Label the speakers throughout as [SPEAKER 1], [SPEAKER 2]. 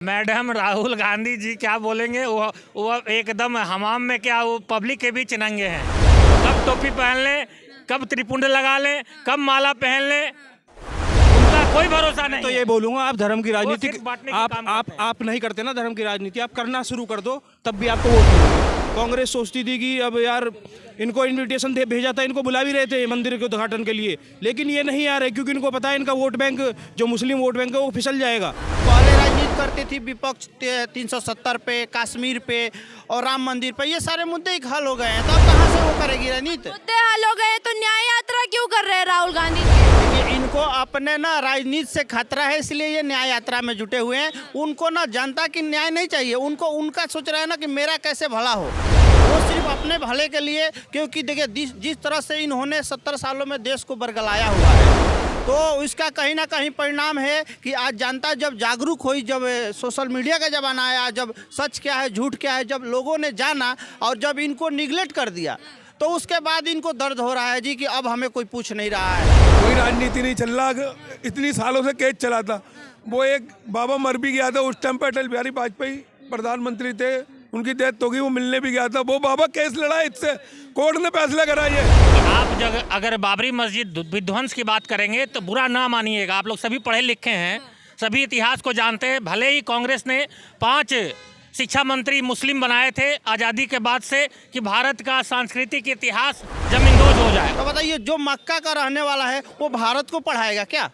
[SPEAKER 1] Madam Rahul Gandhi ji क्या बोलेंगे, वो एकदम हमाम में क्या वो पब्लिक के बीच नंगे हैं। कब टोपी पहन लें, कब त्रिपुंड लगा लें, कब माला पहन लें, उनका कोई भरोसा नहीं।
[SPEAKER 2] तो ये बोलूंगा, आप धर्म की राजनीति
[SPEAKER 1] आप
[SPEAKER 2] नहीं करते ना, धर्म की राजनीति आप करना शुरू कर दो, तब भी आपको वोट मिलेगा। कांग्रेस सोचती थी कि अब यार इनको इनविटेशन भेजा था, इनको बुला भी रहे थे मंदिर के उद्घाटन के लिए, लेकिन ये नहीं आ रहे क्योंकि इनको पता है इनका वोट बैंक, जो मुस्लिम वोट बैंक है, वो फिसल जाएगा।
[SPEAKER 3] पहले राजनीति करती थी विपक्ष 370 पे, कश्मीर पे और राम मंदिर पे, ये सारे मुद्दे ही हल हो गए हैं, तो अब कहाँ से वो करेगी राजनीति?
[SPEAKER 4] मुद्दे हल हो गए तो न्याय यात्रा क्यों कर रहे हैं राहुल गांधी जी?
[SPEAKER 3] देखिए, इनको अपने ना राजनीति से खतरा है, इसलिए ये न्याय यात्रा में जुटे हुए हैं। उनको ना जनता की न्याय नहीं चाहिए, उनको उनका सोच रहा है ना कि मेरा कैसे भला हो, वो सिर्फ अपने भले के लिए। क्योंकि देखिए जिस तरह से इन्होंने 70 सालों में देश को बरगलाया हुआ है, तो इसका कहीं ना कहीं परिणाम है कि आज जनता जब जागरूक हुई, जब सोशल मीडिया का ज़माना आया, जब सच क्या है झूठ क्या है जब लोगों ने जाना और जब इनको निगलेक्ट कर दिया, तो उसके बाद इनको दर्द हो रहा है जी कि अब हमें कोई पूछ नहीं रहा है।
[SPEAKER 5] कोई राजनीति नहीं चल रहा, इतनी सालों से केस चला था। वो एक बाबा मर भी गया था, उस टाइम पर अटल बिहारी वाजपेयी प्रधानमंत्री थे, उनकी डेथ हो गई, वो मिलने भी गया था, वो बाबा केस लड़ा, इससे कोर्ट ने फैसला करा। ये
[SPEAKER 1] आप अगर बाबरी मस्जिद विध्वंस की बात करेंगे तो बुरा ना मानिएगा, आप लोग सभी पढ़े लिखे हैं, सभी इतिहास को जानते हैं। भले ही कांग्रेस ने 5 शिक्षा मंत्री मुस्लिम बनाए थे आज़ादी के बाद से कि भारत का सांस्कृतिक इतिहास जमींदोज हो जाए।
[SPEAKER 3] तो बताइए, जो मक्का का रहने वाला है वो भारत को पढ़ाएगा क्या?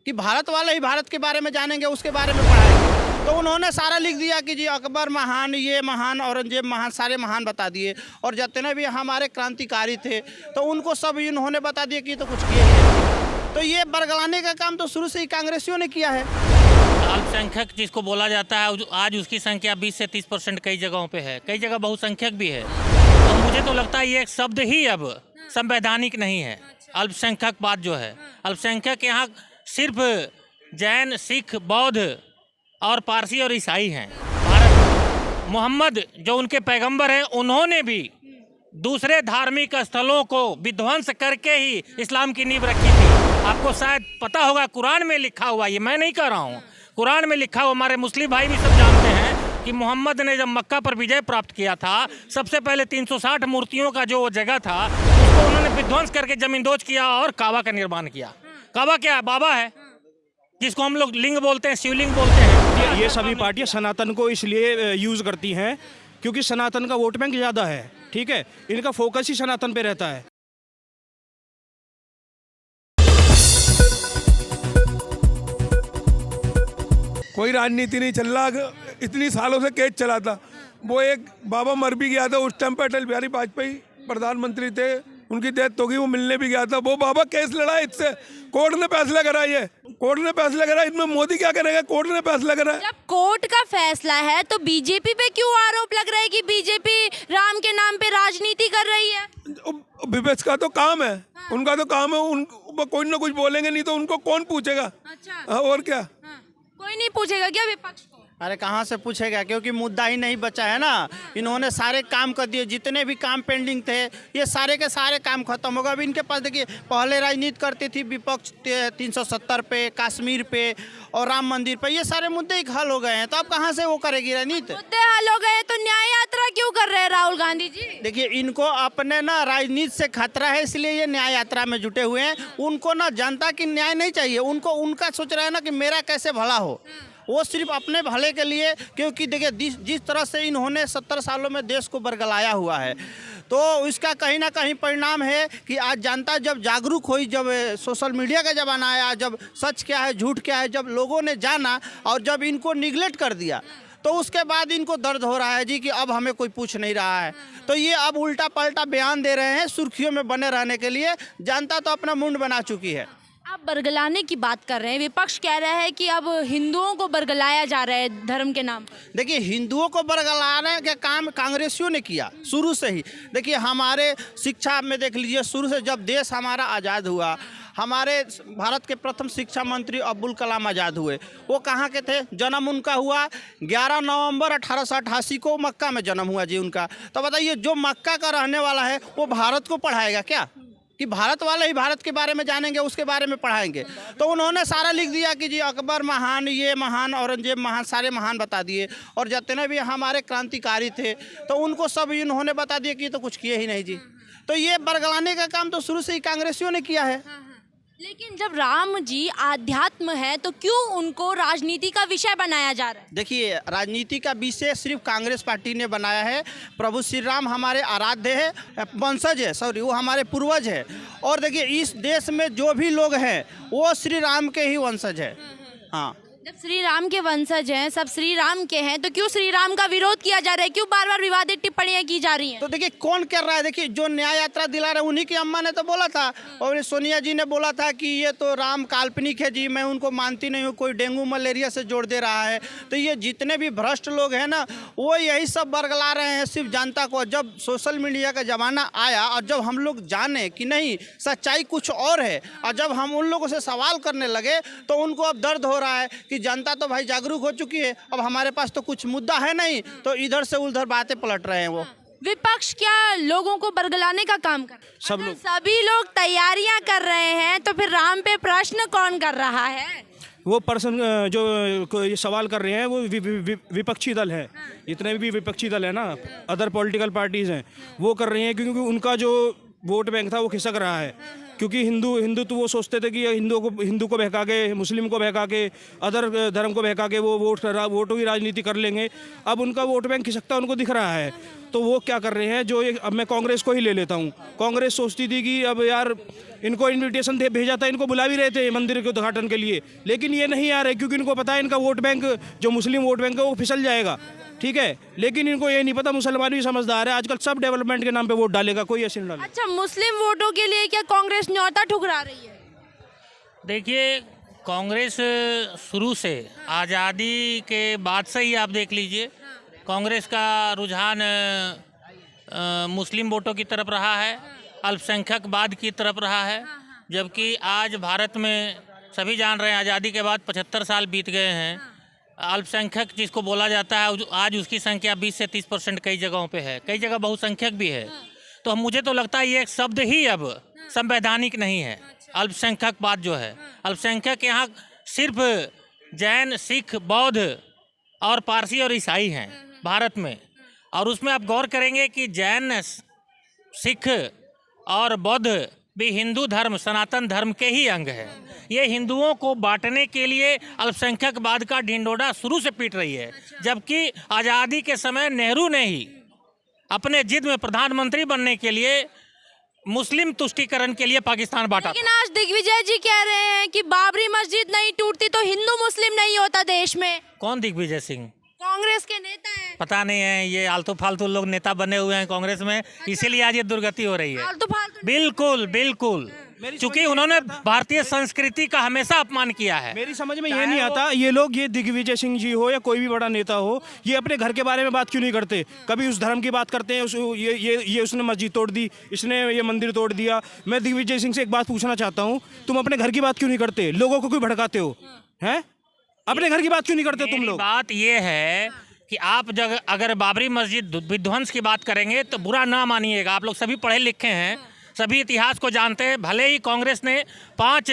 [SPEAKER 3] कि भारत वाले ही भारत के बारे में जानेंगे, उसके बारे में पढ़ाएंगे? तो उन्होंने सारा लिख दिया कि जी अकबर महान, ये महान, औरंगजेब महान, सारे महान बता दिए। और जितने भी हमारे क्रांतिकारी थे तो उनको सब इन्होंने बता दिया कि तो कुछ किए नहीं। तो ये बरगलाने का काम तो शुरू से ही कांग्रेसियों ने किया है।
[SPEAKER 1] अल्पसंख्यक जिसको बोला जाता है, आज उसकी संख्या 20 से 30% कई जगहों पे है, कई जगह बहुसंख्यक भी है। तो मुझे तो लगता है ये एक शब्द ही अब संवैधानिक नहीं है। अल्पसंख्यक बात जो है, अल्पसंख्यक यहाँ सिर्फ जैन, सिख, बौद्ध और पारसी और ईसाई हैं। भारत में मोहम्मद जो उनके पैगंबर हैं, उन्होंने भी दूसरे धार्मिक स्थलों को विध्वंस करके ही इस्लाम की नींव रखी थी। आपको शायद पता होगा, कुरान में लिखा हुआ, ये मैं नहीं कह रहा हूँ, कुरान में लिखा हुआ, हमारे मुस्लिम भाई भी सब जानते हैं कि मोहम्मद ने जब मक्का पर विजय प्राप्त किया था, सबसे पहले 360 मूर्तियों का जो जगह था उसको उन्होंने विध्वंस करके जमींदोज किया और काबा का निर्माण किया। काबा क्या है? बाबा है, जिसको हम लोग लिंग बोलते हैं, शिवलिंग बोलते हैं।
[SPEAKER 2] ये सभी पार्टियां सनातन को इसलिए यूज करती हैं क्योंकि सनातन का वोट बैंक ज़्यादा है, ठीक है, इनका फोकस ही सनातन पे रहता है।
[SPEAKER 5] कोई राजनीति नहीं चल रहा, इतनी सालों से केस चला था। वो एक बाबा मर भी गया था, उस टाइम पर अटल बिहारी वाजपेयी प्रधानमंत्री थे, उनकी डेथ हो गई, वो मिलने भी गया था, वो बाबा केस लड़ा, इससे कोर्ट ने फैसला करा। ये कोर्ट ने फैसला करा, इसमें मोदी क्या करेगा? कोर्ट ने फैसला करा।
[SPEAKER 4] जब कोर्ट का फैसला है तो बीजेपी पे क्यों आरोप लग रहा है कि बीजेपी राम के नाम पे राजनीति कर रही है?
[SPEAKER 5] विपक्ष का तो काम है, उनका तो काम है, कोई ना कुछ बोलेंगे, नहीं तो उनको कौन पूछेगा?
[SPEAKER 4] अच्छा,
[SPEAKER 5] और क्या?
[SPEAKER 4] कोई नहीं पूछेगा क्या विपक्ष को?
[SPEAKER 3] अरे कहाँ से पूछेगा, क्योंकि मुद्दा ही नहीं बचा है ना। इन्होंने सारे काम कर दिए, जितने भी काम पेंडिंग थे ये सारे के सारे काम खत्म होगा। अब इनके पास देखिए, पहले राजनीति करती थी विपक्ष 370 पे, कश्मीर पे और राम मंदिर पे, ये सारे मुद्दे ही हल हो गए हैं, तो अब कहाँ से वो करेगी राजनीति?
[SPEAKER 4] मुद्दे हल हो गए तो न्याय यात्रा क्यों कर रहे हैं राहुल गांधी जी?
[SPEAKER 3] देखिए, इनको अपने ना राजनीति से खतरा है, इसलिए ये न्याय यात्रा में जुटे हुए हैं। उनको ना जनता की न्याय नहीं चाहिए, उनको उनका सोच रहा है ना कि मेरा कैसे भला हो, वो सिर्फ अपने भले के लिए। क्योंकि देखिए जिस तरह से इन्होंने 70 सालों में देश को बरगलाया हुआ है, तो इसका कहीं ना कहीं परिणाम है कि आज जनता जब जागरूक हुई, जब सोशल मीडिया का ज़माना आया, जब सच क्या है झूठ क्या है जब लोगों ने जाना और जब इनको निगलेक्ट कर दिया, तो उसके बाद इनको दर्द हो रहा है जी कि अब हमें कोई पूछ नहीं रहा है। तो ये अब उल्टा पलटा बयान दे रहे हैं सुर्खियों में बने रहने के लिए। जनता तो अपना मुंड बना चुकी है।
[SPEAKER 4] आप बरगलाने की बात कर रहे हैं, विपक्ष कह रहा है कि अब हिंदुओं को बरगलाया जा रहा है धर्म के नाम पर।
[SPEAKER 3] देखिए, हिंदुओं को बरगलाने का काम कांग्रेसियों ने किया शुरू से ही। देखिए, हमारे शिक्षा में देख लीजिए, शुरू से जब देश हमारा आज़ाद हुआ, हमारे भारत के प्रथम शिक्षा मंत्री अब्दुल कलाम आज़ाद हुए। वो कहाँ के थे? जन्म उनका हुआ 11 नवंबर 1888 को, मक्का में जन्म हुआ जी उनका। तो बताइए, जो मक्का का रहने वाला है वो भारत को पढ़ाएगा क्या? कि भारत वाले ही भारत के बारे में जानेंगे, उसके बारे में पढ़ाएंगे। तो उन्होंने सारा लिख दिया कि जी अकबर महान, ये महान, औरंगजेब महान, सारे महान बता दिए। और जितने भी हमारे क्रांतिकारी थे तो उनको सब इन्होंने बता दिया कि तो कुछ किए ही नहीं जी। तो ये बरगलाने का काम तो शुरू से ही कांग्रेसियों ने किया है।
[SPEAKER 4] लेकिन जब राम जी आध्यात्म है तो क्यों उनको राजनीति का विषय बनाया जा रहा है?
[SPEAKER 3] देखिए, राजनीति का विषय सिर्फ कांग्रेस पार्टी ने बनाया है। प्रभु श्री राम हमारे आराध्य है, वंशज है, सॉरी वो हमारे पूर्वज है। और देखिए, इस देश में जो भी लोग हैं वो श्री राम के ही वंशज है। हाँ,
[SPEAKER 4] जब श्री राम के वंशज हैं, सब श्री राम के हैं, तो क्यों श्री राम का विरोध किया जा रहा है? क्यों बार बार विवादित टिप्पणियां की जा रही हैं?
[SPEAKER 3] तो देखिए कौन कर रहा है। देखिए, जो न्याय यात्रा दिला रहे उन्हीं की अम्मा ने तो बोला था, और सोनिया जी ने बोला था कि ये तो राम काल्पनिक है जी, मैं उनको मानती नहीं हूँ, कोई डेंगू मलेरिया से जोड़ दे रहा है। तो ये जितने भी भ्रष्ट लोग हैं ना, वो यही सब बरगला रहे हैं सिर्फ जनता को। जब सोशल मीडिया का ज़माना आया और जब हम लोग जाने कि नहीं सच्चाई कुछ और है, और जब हम उन लोगों से सवाल करने लगे तो उनको अब दर्द हो रहा है कि जनता तो भाई जागरूक हो चुकी है, अब हमारे पास तो कुछ मुद्दा है नहीं, तो इधर से उधर बातें पलट रहे हैं वो।
[SPEAKER 4] विपक्ष क्या लोगों को बरगलाने का काम कर रहा है?
[SPEAKER 2] सब
[SPEAKER 4] अगर
[SPEAKER 2] लोग
[SPEAKER 4] सभी लोग तैयारियां कर रहे हैं तो फिर राम पे प्रश्न कौन कर रहा है?
[SPEAKER 2] वो पर्सन जो ये सवाल कर रहे हैं वो विपक्षी दल है। जितने भी विपक्षी दल है ना, अदर पॉलिटिकल पार्टीज हैं, वो कर रहे हैं क्योंकि उनका जो वोट बैंक था वो खिसक रहा है। क्योंकि हिंदू वो सोचते थे कि हिंदू को बहका के, मुस्लिम को बहका के, अदर धर्म को बहका के वो वोटों की राजनीति कर लेंगे। अब उनका वोट बैंक खिसकता उनको दिख रहा है, तो वो क्या कर रहे हैं, अब मैं कांग्रेस को ही ले लेता हूँ। कांग्रेस सोचती थी कि अब यार इनको इन्विटेशन भेजा था, इनको बुला भी रहे थे मंदिर के उद्घाटन के लिए, लेकिन ये नहीं आ रहे क्योंकि इनको पता है इनका वोट बैंक, जो मुस्लिम वोट बैंक है वो फिसल जाएगा। ठीक है, लेकिन इनको ये नहीं पता, मुसलमान भी समझदार है, आजकल सब डेवलपमेंट के नाम पे वोट डालेगा, कोई ऐसे नहीं डालेगा।
[SPEAKER 4] अच्छा, मुस्लिम वोटों के लिए क्या कांग्रेस न्योता ठुकरा रही है?
[SPEAKER 1] देखिए, कांग्रेस शुरू से आज़ादी के बाद से ही आप देख लीजिए, कांग्रेस का रुझान मुस्लिम वोटों की तरफ रहा है, अल्पसंख्यकवाद की तरफ रहा है। जबकि आज भारत में सभी जान रहे हैं, आज़ादी के बाद 75 साल बीत गए हैं, अल्पसंख्यक जिसको बोला जाता है आज उसकी संख्या 20 से 30% कई जगहों पे है, कई जगह बहुसंख्यक भी है। तो मुझे तो लगता है ये एक शब्द ही अब संवैधानिक नहीं है। अल्पसंख्यकवाद जो है, अल्पसंख्यक यहाँ सिर्फ जैन, सिख, बौद्ध और पारसी और ईसाई हैं भारत में। और उसमें आप गौर करेंगे कि जैन, सिख और बौद्ध भी हिंदू धर्म, सनातन धर्म के ही अंग है। ये हिंदुओं को बांटने के लिए अल्पसंख्यकवाद का ढिंडोरा शुरू से पीट रही है। जबकि आज़ादी के समय नेहरू ने ही अपने जिद में प्रधानमंत्री बनने के लिए मुस्लिम तुष्टीकरण के लिए पाकिस्तान बांटा।
[SPEAKER 4] लेकिन आज दिग्विजय जी कह रहे हैं कि बाबरी मस्जिद नहीं टूटती तो हिंदू मुस्लिम नहीं होता देश में।
[SPEAKER 1] कौन दिग्विजय सिंह?
[SPEAKER 4] कांग्रेस के नेता हैं।
[SPEAKER 1] पता नहीं है, ये आलतू फालतू लोग नेता बने हुए हैं कांग्रेस में, इसीलिए आज ये दुर्गति हो रही है।
[SPEAKER 4] फालतू फालतू
[SPEAKER 1] बिल्कुल बिल्कुल, क्योंकि उन्होंने भारतीय संस्कृति का हमेशा अपमान किया है।
[SPEAKER 2] मेरी समझ में ये नहीं आता, ये लोग, ये दिग्विजय सिंह जी हो या कोई भी बड़ा नेता हो, ये अपने घर के बारे में बात क्यों नहीं करते? कभी उस धर्म की बात करते हैं, ये उसने मस्जिद तोड़ दी, इसने ये मंदिर तोड़ दिया। मैं दिग्विजय सिंह से एक बात पूछना चाहता हूँ, तुम अपने घर की बात क्यों नहीं करते? लोगों को क्यों भड़काते हो? हैं, अपने घर की बात क्यों नहीं करते तुम लोग?
[SPEAKER 1] बात ये है कि आप अगर बाबरी मस्जिद विध्वंस की बात करेंगे तो बुरा ना मानिएगा। आप लोग सभी पढ़े लिखे हैं, सभी इतिहास को जानते हैं। भले ही कांग्रेस ने 5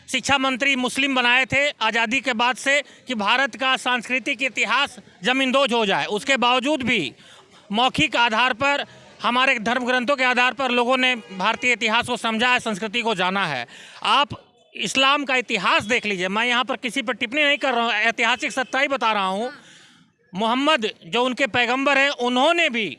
[SPEAKER 1] शिक्षा मंत्री मुस्लिम बनाए थे आज़ादी के बाद से कि भारत का सांस्कृतिक इतिहास जमींदोज हो जाए, उसके बावजूद भी मौखिक आधार पर, हमारे धर्म ग्रंथों के आधार पर लोगों ने भारतीय इतिहास को समझा है, संस्कृति को जाना है। आप इस्लाम का इतिहास देख लीजिए, मैं यहाँ पर किसी पर टिप्पणी नहीं कर रहा हूँ, ऐतिहासिक सच्चाई बता रहा हूँ। मोहम्मद जो उनके पैगंबर हैं, उन्होंने भी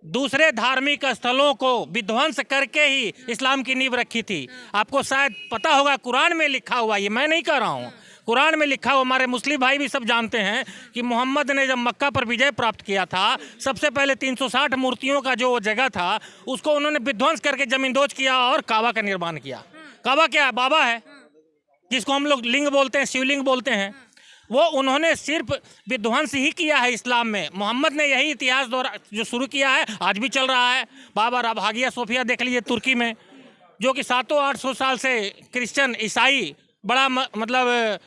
[SPEAKER 1] दूसरे धार्मिक स्थलों को विध्वंस करके ही इस्लाम की नींव रखी थी। आपको शायद पता होगा, कुरान में लिखा हुआ, ये मैं नहीं कह रहा हूँ, कुरान में लिखा हुआ, हमारे मुस्लिम भाई भी सब जानते हैं कि मोहम्मद ने जब मक्का पर विजय प्राप्त किया था, सबसे पहले 360 मूर्तियों का जो जगह था उसको उन्होंने विध्वंस करके जमींदोज किया और काबा का निर्माण किया। काबा क्या है? बाबा है, जिसको हम लोग लिंग बोलते हैं, शिवलिंग बोलते हैं। वो उन्होंने सिर्फ विध्वंस ही किया है इस्लाम में। मोहम्मद ने यही इतिहास जो शुरू किया है, आज भी चल रहा है। बाबर अब हागिया सोफिया देख लीजिए तुर्की में, जो कि 700-800 साल से क्रिश्चियन, ईसाई बड़ा मतलब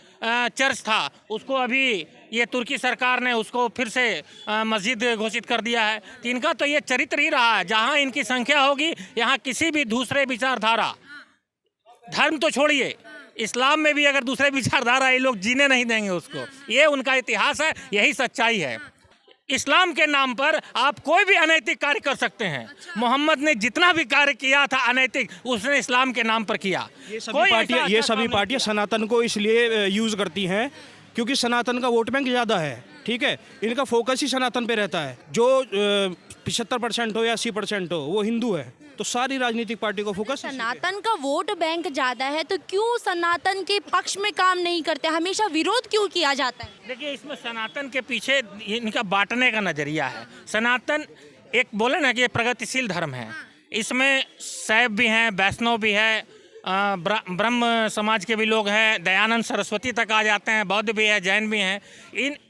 [SPEAKER 1] चर्च था, उसको अभी ये तुर्की सरकार ने उसको फिर से मस्जिद घोषित कर दिया है। तो इनका तो ये चरित्र ही रहा है, जहाँ इनकी संख्या होगी यहाँ किसी भी दूसरे विचारधारा, धर्म तो छोड़िए, इस्लाम में भी अगर दूसरे विचारधारा ये लोग जीने नहीं देंगे उसको। ये उनका इतिहास है, यही सच्चाई है। इस्लाम के नाम पर आप कोई भी अनैतिक कार्य कर सकते हैं। मोहम्मद ने जितना भी कार्य किया था अनैतिक, उसने इस्लाम के नाम पर किया।
[SPEAKER 2] ये सभी पार्टियां सनातन को इसलिए यूज करती हैं क्योंकि सनातन का वोट बैंक ज़्यादा है, ठीक है। इनका फोकस ही सनातन पे रहता है। जो 75% हो या 80% हो वो हिंदू है, तो सारी राजनीतिक पार्टी को फोकस
[SPEAKER 4] सनातन का वोट बैंक ज्यादा है तो क्यों सनातन के पक्ष में काम नहीं करते, हमेशा विरोध क्यों किया जाता है?
[SPEAKER 1] देखिए, इसमें सनातन के पीछे इनका बांटने का नजरिया है। सनातन एक बोले ना कि ये प्रगतिशील धर्म है, इसमें शैव भी हैं, वैष्णव भी है, ब्रह्म समाज के भी लोग हैं, दयानंद सरस्वती तक आ जाते हैं, बौद्ध भी है, जैन भी हैं।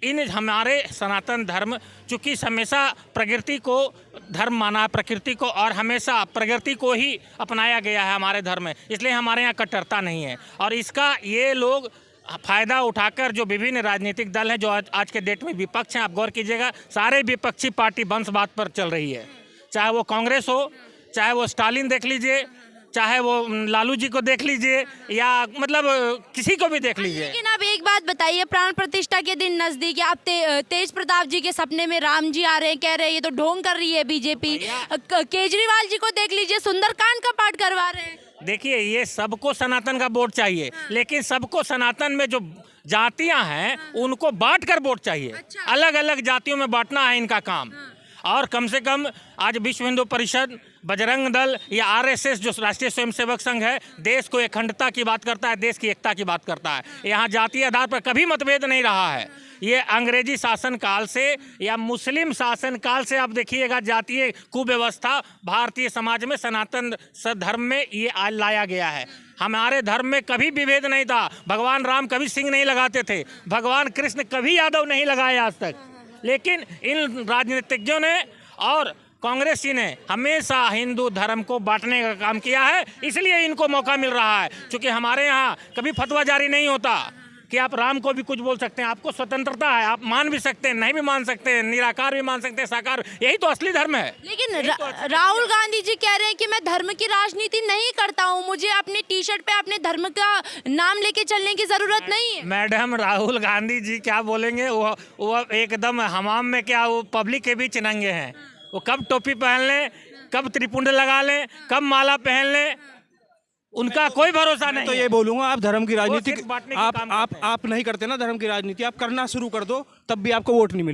[SPEAKER 1] इन हमारे सनातन धर्म चूँकि हमेशा प्रकृति को धर्म माना है, प्रकृति को, और हमेशा प्रकृति को ही अपनाया गया है हमारे धर्म में, इसलिए हमारे यहाँ कट्टरता नहीं है। और इसका ये लोग फ़ायदा उठाकर जो विभिन्न राजनीतिक दल हैं जो आज के डेट में विपक्ष हैं, आप गौर कीजिएगा, सारे विपक्षी पार्टी वंश बात पर चल रही है। चाहे वो कांग्रेस हो, चाहे वो स्टालिन देख लीजिए, चाहे वो लालू जी को देख लीजिए, या मतलब किसी को भी देख लीजिए।
[SPEAKER 4] लेकिन आप एक बात बताइए, प्राण प्रतिष्ठा के दिन नजदीक है, आप तेज प्रताप जी के सपने में राम जी आ रहे हैं, कह रहे हैं ये तो ढोंग कर रही है बीजेपी। केजरीवाल जी को देख लीजिए, सुंदरकांड का पाठ करवा रहे हैं।
[SPEAKER 1] देखिए, ये सबको सनातन का वोट चाहिए, लेकिन सबको सनातन में जो जातियां हैं उनको बांट कर वोट चाहिए। अलग अलग जातियों में बांटना है इनका काम। और कम से कम आज विश्व हिंदू परिषद, बजरंग दल या आरएसएस जो राष्ट्रीय स्वयंसेवक संघ है, देश को अखंडता की बात करता है, देश की एकता की बात करता है। यहाँ जातीय आधार पर कभी मतभेद नहीं रहा है। ये अंग्रेजी शासन काल से या मुस्लिम शासन काल से आप देखिएगा, जातीय कुव्यवस्था भारतीय समाज में सनातन धर्म में ये लाया गया है। हमारे धर्म में कभी विभेद नहीं था। भगवान राम कभी सिंह नहीं लगाते थे, भगवान कृष्ण कभी यादव नहीं लगाए आज तक। लेकिन इन राजनीतिज्ञों ने और कांग्रेसी ने हमेशा हिंदू धर्म को बांटने का काम किया है, इसलिए इनको मौका मिल रहा है। क्योंकि हमारे यहाँ कभी फतवा जारी नहीं होता कि आप राम को भी कुछ बोल सकते हैं, आपको स्वतंत्रता है, आप मान भी सकते हैं, नहीं भी मान सकते हैं, निराकार भी मान सकते हैं, साकार, यही तो असली धर्म है।
[SPEAKER 4] लेकिन राहुल गांधी जी कह रहे हैं कि मैं धर्म की राजनीति नहीं करता हूं, मुझे अपनी टी शर्ट पे अपने धर्म का नाम लेके चलने की जरूरत नहीं है।
[SPEAKER 1] मैडम, राहुल गांधी जी क्या बोलेंगे, वो एकदम हमाम में, क्या वो पब्लिक के बीच नंगे हैं। वो कब टोपी पहन लें, कब त्रिपुंड लगा लें, कब माला पहन लें, उनका कोई भरोसा नहीं।
[SPEAKER 2] तो ये बोलूंगा, आप धर्म की राजनीति
[SPEAKER 1] सिर्फ बांटने का काम करते हैं।
[SPEAKER 2] आप नहीं करते ना धर्म की राजनीति, आप करना शुरू कर दो, तब भी आपको वोट नहीं मिलेगा।